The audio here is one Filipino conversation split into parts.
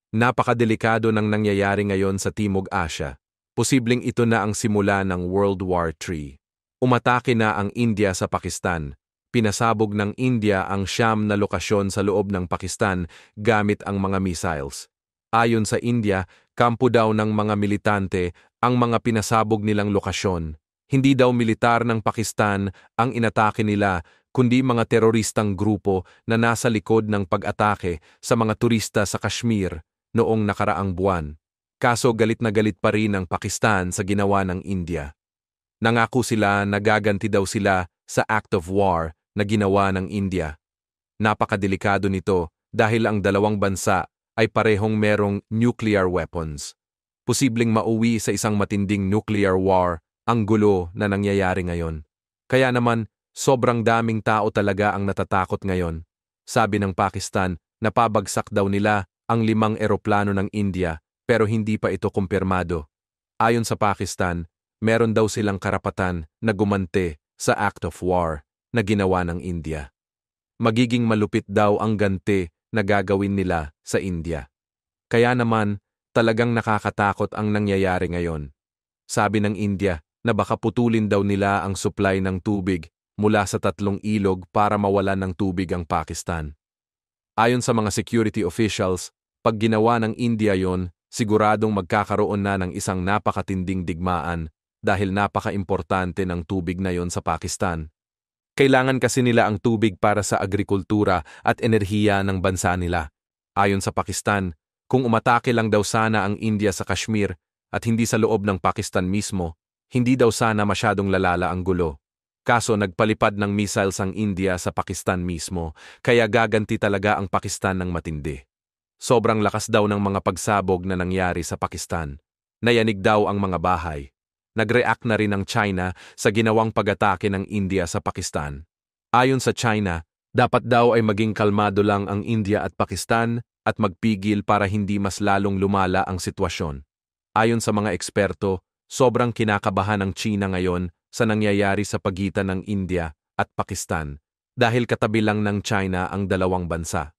Napakadelikado ng nangyayari ngayon sa Timog Asya. Posibleng ito na ang simula ng World War III. Umatake na ang India sa Pakistan. Pinasabog ng India ang 9 na lokasyon sa loob ng Pakistan gamit ang mga missiles. Ayon sa India, kampo daw ng mga militante ang mga pinasabog nilang lokasyon. Hindi daw militar ng Pakistan ang inatake nila, kundi mga teroristang grupo na nasa likod ng pag-atake sa mga turista sa Kashmir noong nakaraang buwan. Kaso galit na galit pa rin ang Pakistan sa ginawa ng India. Nangako sila na gaganti daw sila sa act of war na ginawa ng India. Napakadelikado nito dahil ang dalawang bansa ay parehong merong nuclear weapons. Posibleng mauwi sa isang matinding nuclear war ang gulo na nangyayari ngayon. Kaya naman, sobrang daming tao talaga ang natatakot ngayon. Sabi ng Pakistan, napabagsak daw nila ang 5 eroplano ng India pero hindi pa ito kumpirmado. Ayon sa Pakistan, meron daw silang karapatan na gumante sa act of war na ginawa ng India. Magiging malupit daw ang ganti na gagawin nila sa India. Kaya naman, talagang nakakatakot ang nangyayari ngayon. Sabi ng India na baka putulin daw nila ang supply ng tubig mula sa 3 ilog para mawalan ng tubig ang Pakistan. Ayon sa mga security officials, pag ginawa ng India yon, siguradong magkakaroon na ng isang napakatinding digmaan dahil napaka-importante ng tubig na yon sa Pakistan. Kailangan kasi nila ang tubig para sa agrikultura at enerhiya ng bansa nila. Ayon sa Pakistan, kung umatake lang daw sana ang India sa Kashmir at hindi sa loob ng Pakistan mismo, hindi daw sana masyadong lalala ang gulo. Kaso nagpalipad ng missiles ang India sa Pakistan mismo, kaya gaganti talaga ang Pakistan ng matindi. Sobrang lakas daw ng mga pagsabog na nangyari sa Pakistan. Nayanig daw ang mga bahay. Nag-react na rin ang China sa ginawang pag-atake ng India sa Pakistan. Ayon sa China, dapat daw ay maging kalmado lang ang India at Pakistan at magpigil para hindi mas lalong lumala ang sitwasyon. Ayon sa mga eksperto, sobrang kinakabahan ng China ngayon sa nangyayari sa pagitan ng India at Pakistan dahil katabi lang ng China ang dalawang bansa.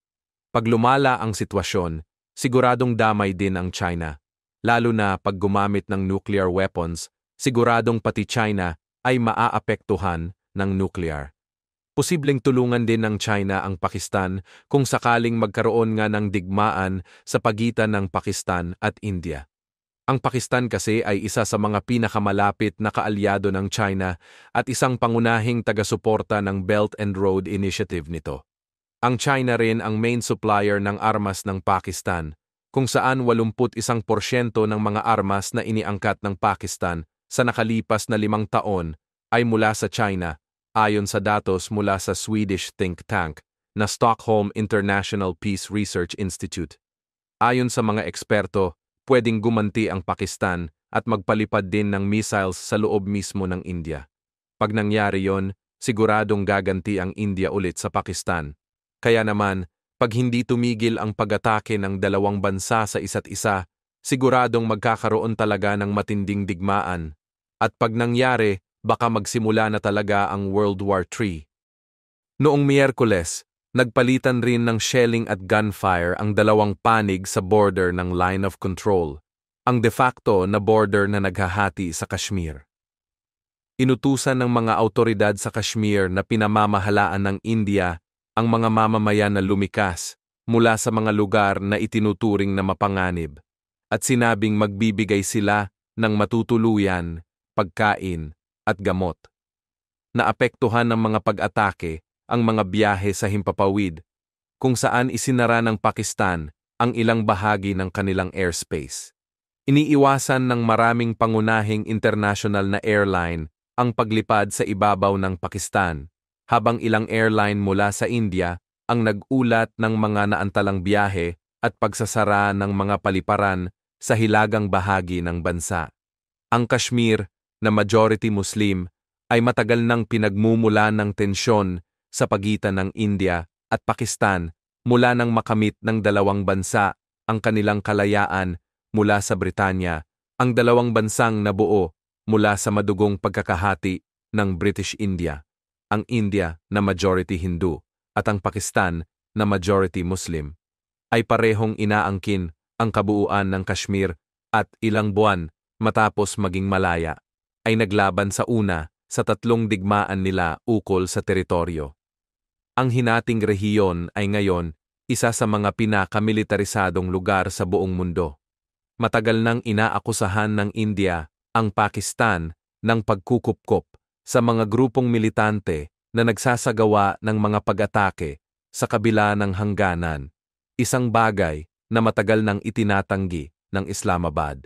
Pag lumala ang sitwasyon, siguradong damay din ang China. Lalo na pag gumamit ng nuclear weapons, siguradong pati China ay maaapektuhan ng nuclear. Posibleng tulungan din ng China ang Pakistan kung sakaling magkaroon nga ng digmaan sa pagitan ng Pakistan at India. Ang Pakistan kasi ay isa sa mga pinakamalapit na kaalyado ng China at isang pangunahing taga-suporta ng Belt and Road Initiative nito. Ang China rin ang main supplier ng armas ng Pakistan, kung saan 81% ng mga armas na iniangkat ng Pakistan sa nakalipas na 5 taon ay mula sa China, ayon sa datos mula sa Swedish think tank na Stockholm International Peace Research Institute. Ayon sa mga eksperto, pwedeng gumanti ang Pakistan at magpalipad din ng missiles sa loob mismo ng India. Pag nangyari yon, siguradong gaganti ang India ulit sa Pakistan. Kaya naman, pag hindi tumigil ang pag-atake ng dalawang bansa sa isa't isa, siguradong magkakaroon talaga ng matinding digmaan. At pag nangyari, baka magsimula na talaga ang World War III. Noong Miyerkules, nagpalitan rin ng shelling at gunfire ang dalawang panig sa border ng Line of Control, ang de facto na border na naghahati sa Kashmir. Inutusan ng mga awtoridad sa Kashmir na pinamamahalaan ng India ang mga mamamayan na lumikas mula sa mga lugar na itinuturing na mapanganib at sinabing magbibigay sila ng matutuluyan, pagkain at gamot. Naapektuhan ng mga pag-atake ang mga biyahe sa himpapawid kung saan isinara ng Pakistan ang ilang bahagi ng kanilang airspace. Iniiwasan ng maraming pangunahing international na airline ang paglipad sa ibabaw ng Pakistan, habang ilang airline mula sa India ang nag-ulat ng mga naantalang biyahe at pagsasara ng mga paliparan sa hilagang bahagi ng bansa. Ang Kashmir, na majority Muslim, ay matagal nang pinagmumulan ng tensyon sa pagitan ng India at Pakistan mula nang makamit ng dalawang bansa ang kanilang kalayaan mula sa Britanya, ang dalawang bansang nabuo mula sa madugong pagkakahati ng British India. Ang India na majority Hindu at ang Pakistan na majority Muslim ay parehong inaangkin ang kabuuan ng Kashmir at ilang buwan matapos maging malaya, ay naglaban sa una sa 3 digmaan nila ukol sa teritoryo. Ang hinating rehiyon ay ngayon isa sa mga pinakamilitarisadong lugar sa buong mundo. Matagal nang inaakusahan ng India ang Pakistan ng pagkukupkop sa mga grupong militante na nagsasagawa ng mga pag-atake sa kabila ng hangganan, isang bagay na matagal nang itinatanggi ng Islamabad.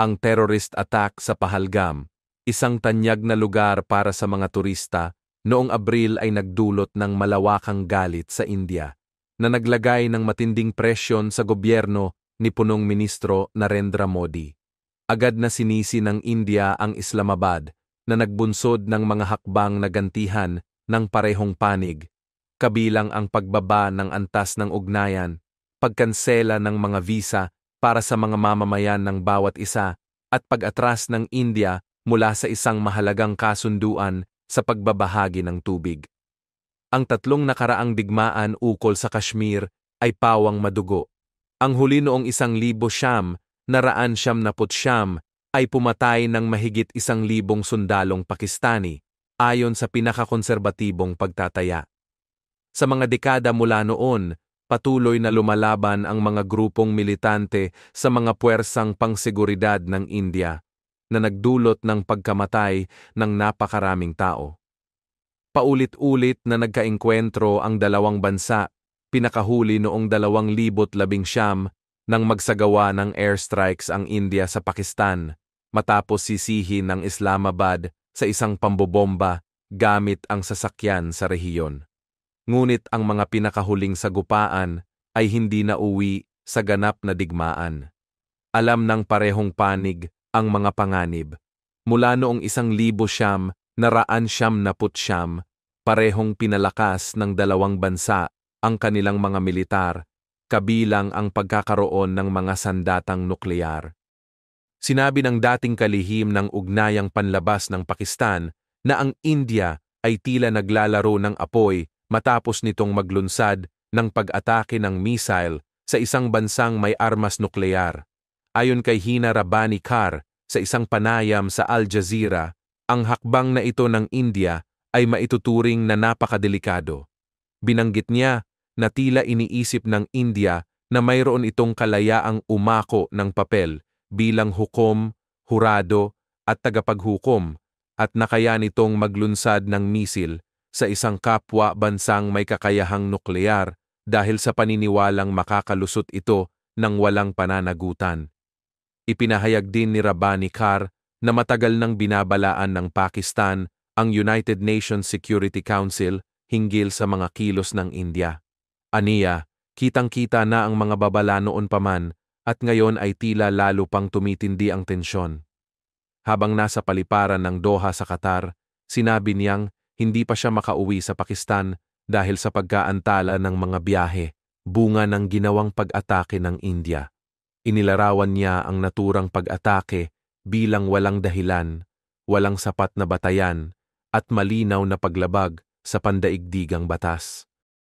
Ang terrorist attack sa Pahalgam, isang tanyag na lugar para sa mga turista, noong Abril ay nagdulot ng malawakang galit sa India na naglagay ng matinding presyon sa gobyerno ni punong ministro Narendra Modi. Agad na sinisi ng India ang Islamabad na nagbunsod ng mga hakbang na gantihan ng parehong panig, kabilang ang pagbaba ng antas ng ugnayan, pagkansela ng mga visa para sa mga mamamayan ng bawat isa, at pag-atras ng India mula sa isang mahalagang kasunduan sa pagbabahagi ng tubig. Ang 3 nakaraang digmaan ukol sa Kashmir ay pawang madugo. Ang huli noong 1900 ay pumatay ng mahigit 1,000 sundalong Pakistani ayon sa pinakakonserbatibong pagtataya. Sa mga dekada mula noon, patuloy na lumalaban ang mga grupong militante sa mga puwersang pangseguridad ng India na nagdulot ng pagkamatay ng napakaraming tao. Paulit-ulit na nagkaengkwentro ang dalawang bansa, pinakahuli noong 2019 nang magsagawa ng airstrikes ang India sa Pakistan matapos sisihin ng Islamabad sa isang pambobomba gamit ang sasakyan sa rehiyon. Ngunit ang mga pinakahuling sagupaan ay hindi nauwi sa ganap na digmaan. Alam ng parehong panig ang mga panganib. Mula noong 1900, parehong pinalakas ng dalawang bansa ang kanilang mga militar, kabilang ang pagkakaroon ng mga sandatang nukleyar. Sinabi ng dating kalihim ng ugnayang panlabas ng Pakistan na ang India ay tila naglalaro ng apoy matapos nitong maglunsad ng pag-atake ng missile sa isang bansang may armas nukleyar. Ayon kay Hina Rabbani Kar sa isang panayam sa Al Jazeera, ang hakbang na ito ng India ay maituturing na napakadelikado. Binanggit niya na tila iniisip ng India na mayroon itong kalayaang umako ng papel bilang hukom, hurado at tagapaghukom at na kaya nitong maglunsad ng misil sa isang kapwa bansang may kakayahang nukleyar dahil sa paniniwalang makakalusot ito ng walang pananagutan. Ipinahayag din ni Rabbani Kar na matagal nang binabalaan ng Pakistan ang United Nations Security Council hinggil sa mga kilos ng India. Aniya, kitang-kita na ang mga babala noon pa man at ngayon ay tila lalo pang tumitindi ang tensyon. Habang nasa paliparan ng Doha sa Qatar, sinabi niyang hindi pa siya makauwi sa Pakistan dahil sa pagkaantala ng mga biyahe, bunga ng ginawang pag-atake ng India. Inilarawan niya ang naturang pag-atake bilang walang dahilan, walang sapat na batayan, at malinaw na paglabag sa pandaigdigang batas.